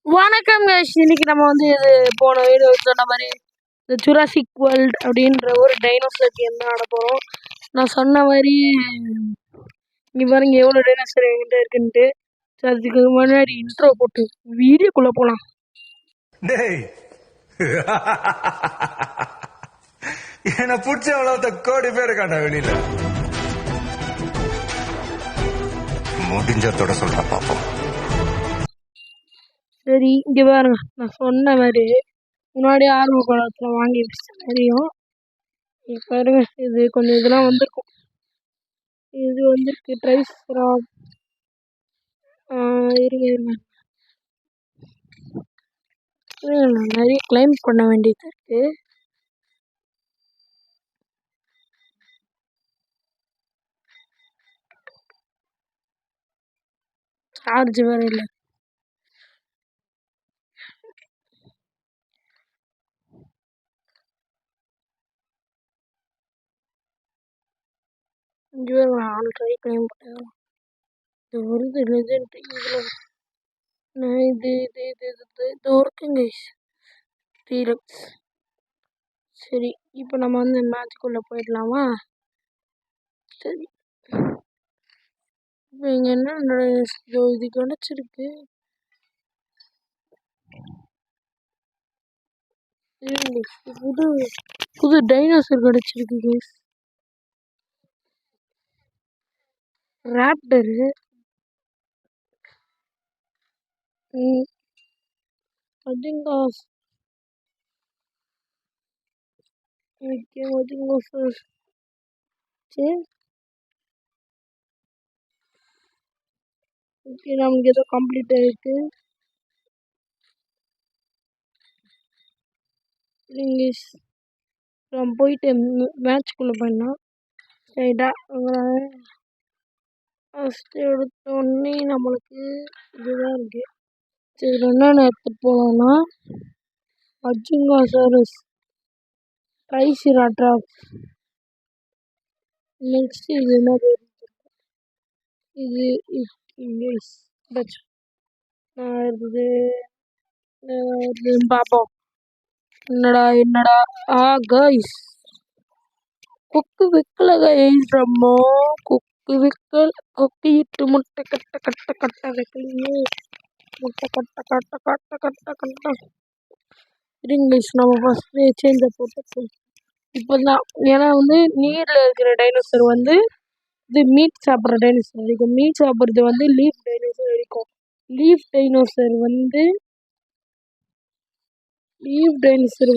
வணக்கம் guys. இன்னைக்கு நம்ம வந்து இது போன வீடியோ சொன்ன மாதிரி இந்த ஜுராசிக் வேர்ல்ட் அப்படின்ற ஒரு டைனோசர் கேம் தான் ஆட போகிறோம். நான் சொன்ன மாதிரி இங்கே பாருங்க எவ்வளோ டைனோசர் என்கிட்ட இருக்குன்ட்டு. அதுக்கு முன்னாடி இன்ட்ரோ போட்டு வீடியோக்குள்ளே போகலாம். என்ன பிடிச்ச அவ்வளவு கோடி பேர் இருக்காண்டா வெளியில. முடிஞ்சதோட சொல்ற பாப்போம். சரி இங்கே பாருங்க, நான் சொன்ன மாதிரி முன்னாடி ஆர்வ குளத்தில் வாங்கி வச்ச மாதிரியும் பாருங்க இது கொஞ்சம் இதெல்லாம் வந்திருக்கும். இது வந்திருக்கு ட்ரைஸ்ராப். இருங்க நிறைய கிளைம் பண்ண வேண்டியது இருக்கு. சார்ஜ் வேற இல்லை. ஆள் ட்ரை கிளைம் பண்ண இது வருது லெஜெண்ட். இதில் நான் இது இருக்குங்க டீலக்ஸ். சரி இப்போ நம்ம வந்து மேட்ச்க்குள்ளே போயிடலாமா? சரி இப்போ இங்கே என்ன இது கிடச்சிருக்கு. புது புது டைனோசர் கிடச்சிருக்கு கைஸ். ராப்டரு. மஜிங்காஸ். ஓகே மஜிங்காஸ். சரி ஓகே நமக்கு ஏதோ கம்ப்ளீட் ஆகிருக்கு. நம்ம போயிட்டு மேட்ச்க்குள்ளே போயிடலாம். சரிடா, ஃபஸ்ட்டு எடுத்தோடனே நம்மளுக்கு இதுதான் இருக்குது. சரி என்னென்ன எடுத்துகிட்டு போகலான்னா மஜிங்காசாரஸ், ட்ரைசிராட்டாப்ஸ், நெக்ஸ்ட் இது என்னது, இது இருக்குது பார்ப்போம். என்னடா கைஸ், கொக்கு வைக்கல கைஸ். நம்ம கொக்கு வைக்கல, கொக்கிட்டு முட்டை கட்ட வைக்கலையே. முட்டை கட்ட இருங்க நம்ம ஃபஸ்ட்டு சேஞ்சை போட்டு இப்போ தான். ஏன்னா வந்து நீரில் இருக்கிற டைனோசர் வந்து இது மீட் சாப்பிட்ற டைனோசர் அடிக்கும். மீட் சாப்பிட்றது வந்து லீஃப் டைனோசர் அடிக்கும். லீஃப் டைனோசர்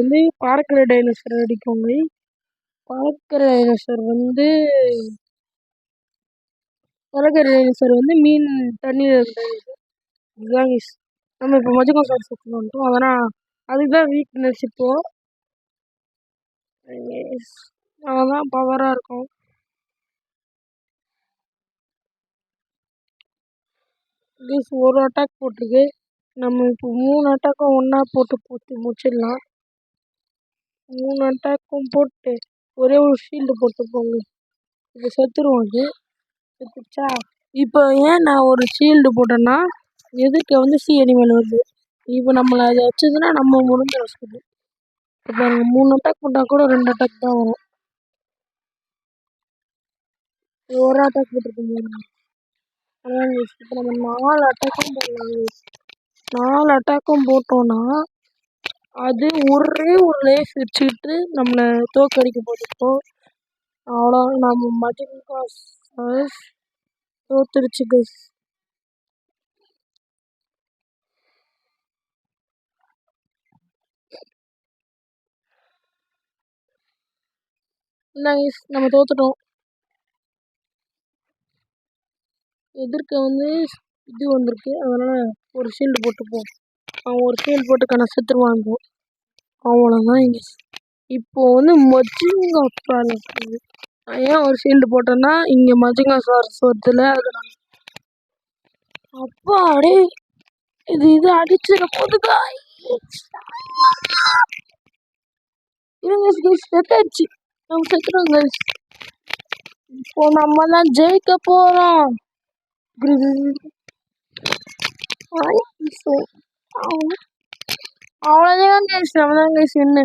வந்து பறக்கிற டைனோசர் அடிக்கும். பறக்கிற டைனோசர் வந்து மீன் தண்ணியில் இருக்கிறது. இதுதான் நம்ம இப்போ மஜிங்காசார் சுற்றணும் வந்துட்டோம். அதனால் அதுதான் வீக்னஸ். இப்போது அதான் பவராக இருக்கும். ஒரு அட்டாக் போட்டிருக்கு. நம்ம இப்போ 3 அட்டாக்கும் ஒன்றா போட்டு முடிச்சிடலாம். 3 அட்டாக்கும் போட்டு ஒரே ஒரு ஷீல்டு போட்டு போங்க. இப்போ செத்துருவோம். அது செத்துச்சா? இப்போ ஏன் நான் ஒரு ஷீல்டு போட்டேன்னா எதுக்கு வந்து அனிமல் வருது. இப்போ நம்மளை அதை வச்சதுன்னா நம்ம முடிஞ்ச வசதி. இப்போ 3 அட்டாக் போட்டால் கூட 2 அட்டாக் தான் வரும். ஒரு அட்டாக் போட்டிருக்கோம். அதான் இப்போ நம்ம 4 அட்டாக்கும் போடலாம். 4 அட்டாக்கும் போட்டோன்னா அது ஒரே ஒரு லேஸ் வச்சுக்கிட்டு நம்மளை தோக்கடிக்க போட்டுருக்கோம். அவ்வளோ நம்ம மஜிங்காசாரஸ் தோத்துருச்சு கைஸ். நம்ம தோத்துட்டோம். எதிர்க்க வந்து இது வந்திருக்கு. அதனால் ஒரு ஷீல்டு போட்டுப்போம். அவன் ஒரு ஷீல்டு போட்டு செத்துருவாங்க. அவ்வளோதான். இங்கே இப்போ வந்து மஜிங்காசாரஸ் ஏன் ஒரு ஷீல்டு போட்டேன்னா இங்கே மஜிங்காசாரஸ் வருதுல, அதனால் அப்பாடே இது அடிச்சிட போதுக்கா. செத்தாச்சு. நம்ம செத்துறோம் கைஸ். இப்போ நம்ம தான் ஜெயிக்க போகிறோம். அவ்வளோதான் கைஸ், அவ்வளோதான் கைஸ். என்ன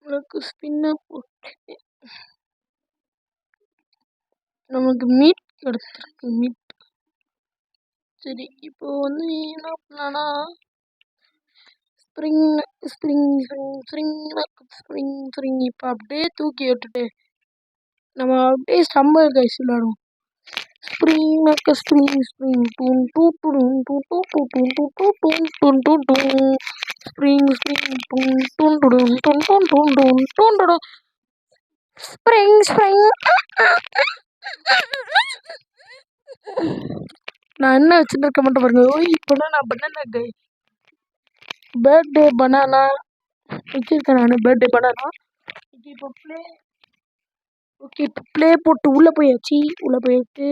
உனக்கு ஸ்பின்னை போட்டு நமக்கு மீட் கிடைச்சிருக்கு. மீட் சரி, இப்போ வந்து என்ன பண்ணலான்னா spring spring spring spring spring இப்போ அப்படியே தூக்கி விட்டுட்டு நம்ம அப்படியே ஸ்டம்பர் கைஸ் விளாடுவோம். ஸ்ப்ரிங் ஸ்ப்ரிங் ஸ்ப்ரிங் டூன் டூ டூன் டூ டூ டூ டூன் டூ டூ டூன் டூன் டூ டூன் ஸ்ப்ரிங் ஸ்ப்ரிங் டூன் டூன் டூன் டூன் டூன் டூன் டூன் டூன் டூன் ஸ்ப்ரிங் ஸ்ப்ரிங். நான் என்ன வச்சுட்டு இருக்க மட்டும் பாருங்க. ஓய் பனானா பனானா கை பர்த்டே பனானா வச்சிருக்கேன் நான். பர்த்டே பனானா இப்போ ப்ளே. ஓகே, இப்போ ப்ளே போட்டு உள்ளே போயாச்சு. உள்ளே போயிட்டு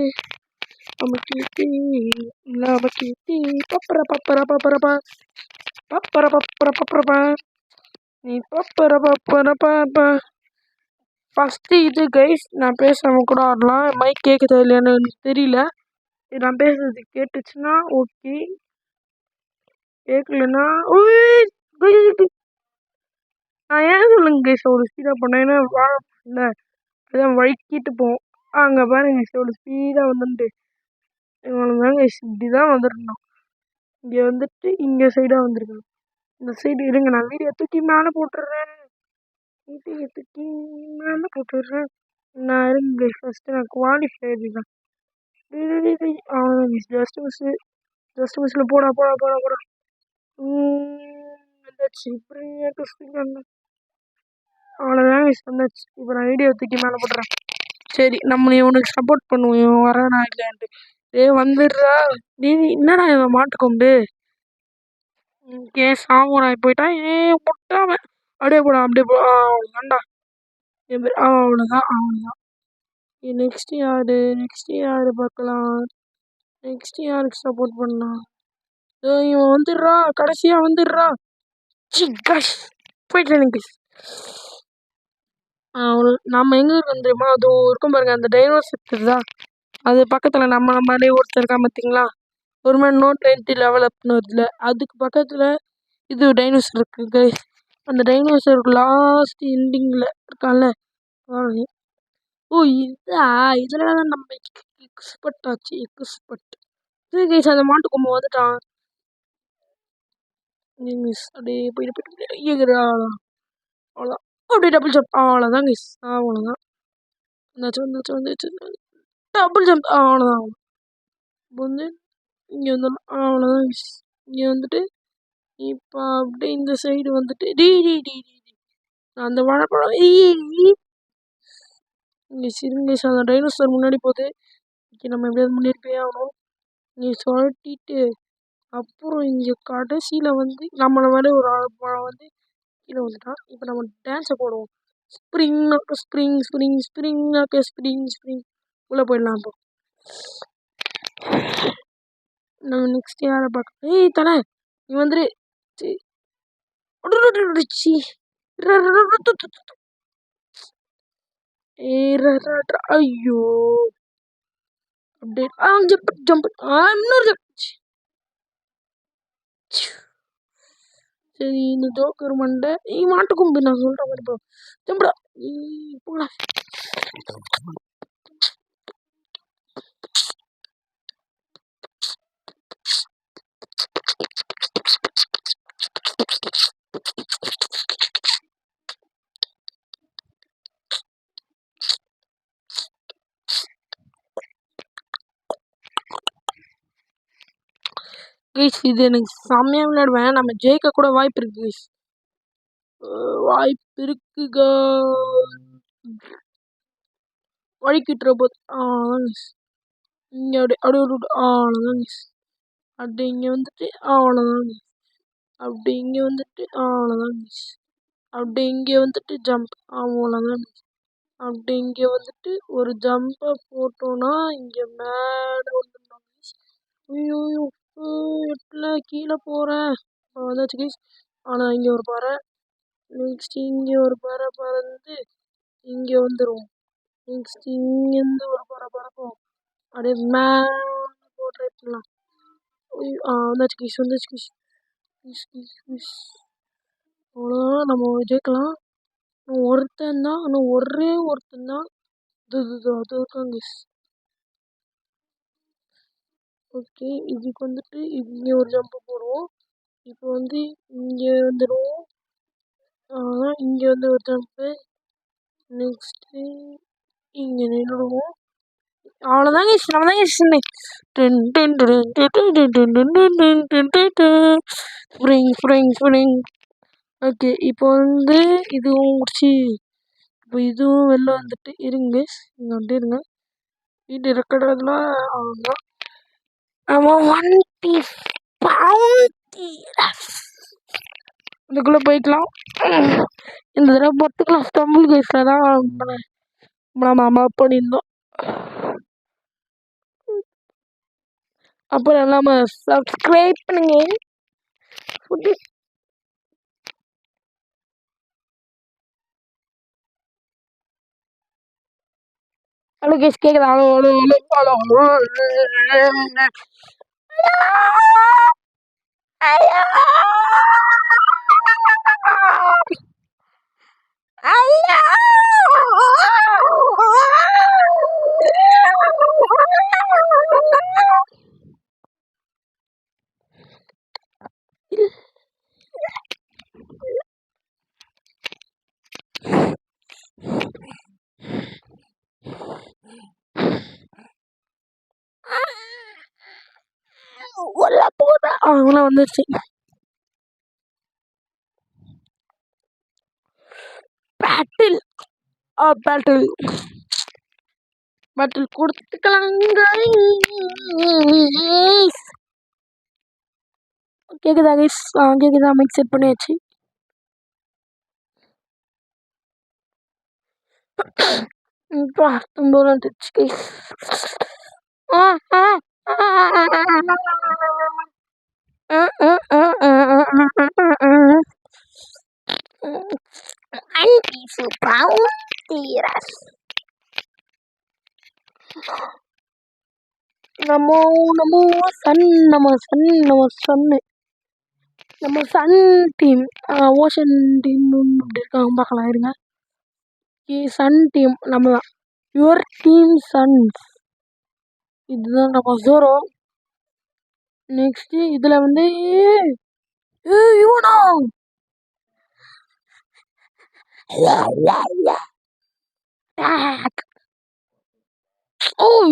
நமக்கு பப்பர பப்பர பப்பரப்பா பப்பர பப்பர பப்பரப்பா நீ பப்பர பப்பர பாப்பா. ஃபஸ்ட்டு இது கைஸ், நான் பேசாம கூட ஆடலாம். மைக் கேட்குதா இல்லையான்னு எனக்கு தெரியல. நான் பேசுறது கேட்டுச்சுன்னா ஓகே, கேட்கலன்னா நான் ஏன் சொல்லுங்க கைஸ் ஒரு ஸ்பீடாக பண்ணேன். ஏன்னா வாழ இல்லை அதான் வழுக்கிட்டு போவோம். அங்கே பாருங்க கைஸ் ஒரு ஸ்பீடாக வந்துட்டு இவனுங்க இப்படி தான் வந்துருந்தோம். இங்கே வந்துட்டு இங்கே சைடாக வந்துருக்கேன். இந்த சைடு இருங்க, நான் வீடியோ தூக்கி மேலே போட்டுடுறேன். வீடியோ தூக்கி மேலே போட்டுடுறேன். நான் இருங்க ஃபஸ்ட்டு நான் குவாலிஃபை ஆகிடுறேன். அவ்வளோதான் ஜஸ்ட் மிஸ்ஸு. ஜஸ்ட் மிஸ்ஸில் போடா போடா போடா போடா. வந்தாச்சு. அவ்வளோதான் மிஸ் வந்தாச்சு. இப்போ நான் வீடியோ தூக்கி மேலே போட்டுறேன். சரி, நம்ம இவனுக்கு சப்போர்ட் பண்ணுவோம். இவன் வரானா இல்லையான்ட்டு. வந்துடுறா. நீ என்னடா இவன் மாட்டுக்கொண்டு சாமுராய் போயிட்டான். முட்டாம அப்படியே போடா அப்படியே போ. அவ்வளோதான்டா. அவ்வளோதான் அவ்வளோதான். நெக்ஸ்ட் யாரு பார்க்கலாம். நெக்ஸ்ட் யாருக்கு சப்போர்ட் பண்ணலாம். இவன் வந்துடுறா, கடைசியாக வந்துடுறா. போயிட்டு எனக்கு நம்ம எங்கே இருக்கோம் தெரியுமா? அது இருக்கும் பாருங்க, அந்த டைனோசர் தான். அது பக்கத்தில் நம்ம மாதிரியே ஒருத்தர் இருக்கான் பார்த்தீங்களா? ஒரு மாதிரி நோட் 90 லெவல் அப்னு வருதுல, அதுக்கு பக்கத்தில் இது டைனோசர் இருக்கு கைஸ். அந்த டைனோசருக்கு லாஸ்ட் எண்டிங்கில் இருக்கான்ல. ஓ இதில் தான் நம்ம எக்ஸ்பர்ட் ஆச்சு. எக்ஸ்பர்ட் இது கைஸ். அந்த மாட்டு கொம்பு வந்துட்டான். அப்படியே போயிட்டு அவ்வளோதான். அப்படியே டபுள் ஜம்ப். அவ்வளோதான் கைஸ். அவ்வளோதான். வந்துச்சு டபுள் ஜம்ப். அவ்வளோதான். வந்து இங்கே வந்துடலாம். அவ்வளோதான் கைஸ். இங்கே வந்துட்டு இப்போ அப்படியே இந்த சைடு வந்துட்டு அந்த வாழைப்பழம் இங்கே சிறுங்க அந்த டைனோசர் முன்னாடி போகுது. இங்கே நம்ம எப்படியாவது முன்னேறி போய் ஆகணும். நீ சொல்லிட்டு அப்புறம் இங்கே கடைசியில் வந்து நம்மளை மாதிரி ஒரு பழம் வந்து கீழே வந்துட்டான். இப்போ நம்ம டான்ஸை போடுவோம். Spring spring spring spring spring spring உள்ளே போயிடலாம். இப்போ நம்ம நெக்ஸ்ட் யாரை பார்க்கலாம். தலை நீ வந்துரு. ஐயோ அப்படியே ஜம்ப். இன்னொரு சரி, இந்த ஜோக்கர் மண்டை மாட்டுக்கும்பு நான் சொல்ற மாதிரி போ. ஜம்படா போடா. கைஸ், இது எனக்கு செம்மையாக விளையாடுவேன். நம்ம ஜெயிக்க கூட வாய்ப்பு இருக்கு கைஸ். வாய்ப்பு இருக்குங்க. வழிக்கிட்டுற போது இங்கே அப்படியே அவ்வளோதான் கைஸ். அப்படி இங்கே வந்துட்டு அவ்வளோதான் கைஸ். அப்படி இங்கே வந்துட்டு அவ்வளோதான் கைஸ். அப்படி இங்கே வந்துட்டு ஜம்ப். அவ்வளோதான் கைஸ். அப்படி இங்கே வந்துட்டு ஒரு ஜம்பை போட்டோன்னா இங்கே மேலே வந்துடலாம் கைஸ். ஐயோ எப்படிலாம் கீழே போகிறேன். வந்தாச்சு கைஸ். ஆனால் இங்கே ஒரு பாறை. நெக்ஸ்ட் இங்கே ஒரு பாறை பறந்து இங்கே வந்துடும். நெக்ஸ்ட் இங்கேருந்து ஒரு பறக்கும் அப்படியே மேலே ட்ரை பண்ணலாம். வந்துச்சு கிஷ் வந்துச்சு கிஷ் கிஷ் கிஷ் கிஷ். அவ்வளோதான் நம்ம ஜெயிக்கலாம். ஒருத்தன் தான் இன்னும் ஒரே ஒருத்தன் தான் அது இருக்காங்க கிஷ். ஓகே இதுக்கு வந்துட்டு இங்கே ஒரு ஜம்ப்பு போடுவோம். இப்போ வந்து இங்கே வந்துடுவோம். இங்கே வந்து ஒரு ஜம்ப்பு. நெக்ஸ்ட்டு இங்கே நின்றுடுவோம். அவ்வளோதாங்க நம்ம தாங்க ஸ்ப்ரிங். ஓகே இப்போ வந்து இதுவும் முடிச்சு இப்போ இதுவும் வெளில வந்துட்டு இருங்க இங்கே அப்படியே இருங்க. வீட்டு இருக்கிறதுலாம் அவ்வளோதான். நம்ம ஒன் பீஸ் இதுக்குள்ளே போய்க்கலாம். இந்த தடவை பொறுத்துக்கலாம். தமிழ் கேஸில் தான் நம்ம அம்மா பண்ணியிருந்தோம். அப்புறம் நம்ம சப்ஸ்கிரைப் பண்ணுங்க. ஹலோ கேஸ் கேட்குதா? அவங்களாம் வந்துருச்சு. பேட்டில் கொடுத்துக்கலாங்க. கேக்குதா கைஸ்? கேக்குதா? மைக் செட் பண்ணியாச்சு. ரொம்ப வந்துச்சு கைஸ். நம்ம சன் டீம் ஓஷன் டீம் அப்படி இருக்காங்க பார்க்கலாம் இருங்க. சன் டீம் நம்ம தான். Your team sons. இதுதான் நம்ம ஜோரோ. நெக்ஸ்ட்டு இதில் வந்து இவனா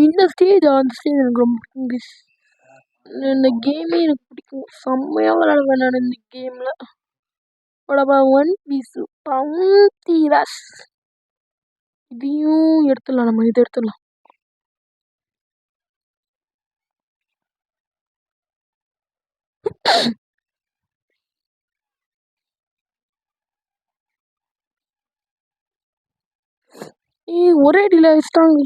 இந்த ஸ்டேஜ் எனக்கு ரொம்ப பிடிக்கும். இந்த கேமே எனக்கு பிடிக்கும். செம்மையாக விளையாடுவேன் நான் இந்த கேமில். ஒன் பீஸு பவுன்தீராஸ். இதையும் எடுத்துடலாம். நம்ம இதை எடுத்துடலாம். ஒரே அடியில் வச்சிட்டாங்க.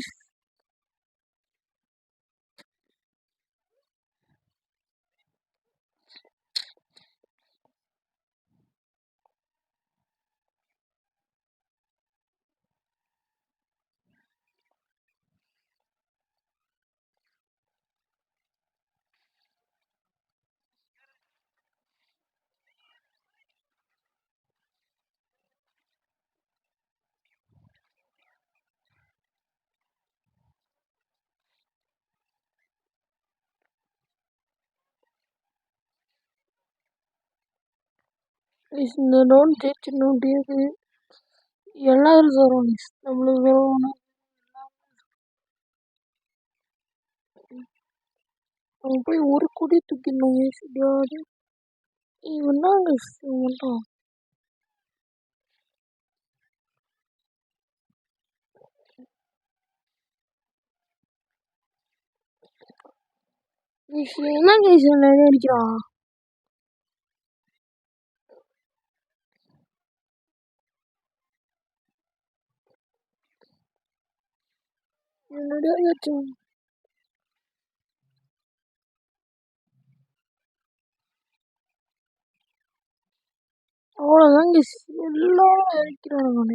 இந்த ரவுண்ட் ஜெயிச்சிடணும். முடியாது. எல்லாரும் வருவாங்க. நம்மளுக்கு வருவாங்க. அவங்க போய் ஒரு கொடி தூக்கிடணும். எப்படியாவது இவன்தாங்க இவன்தான். என்ன கைஸ் நிறைய அடிக்கிறான். என்னுடைய அவ்வளோதாங்க எல்லாரும் அடிக்கிறாங்க.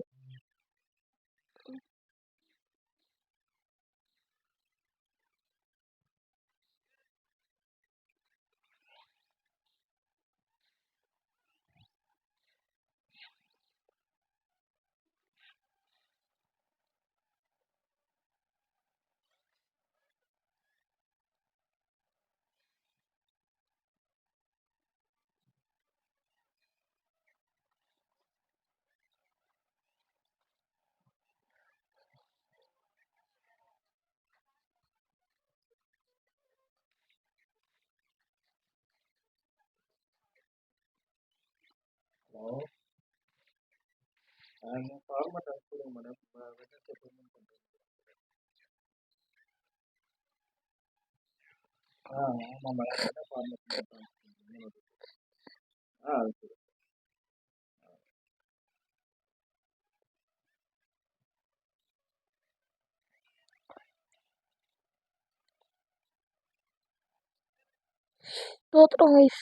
தோத்துட்டோம் கைஸ்.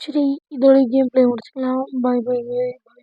சரி, இதோட கேம் பிளே முடிச்சுக்கலாம். பாய் பாய்.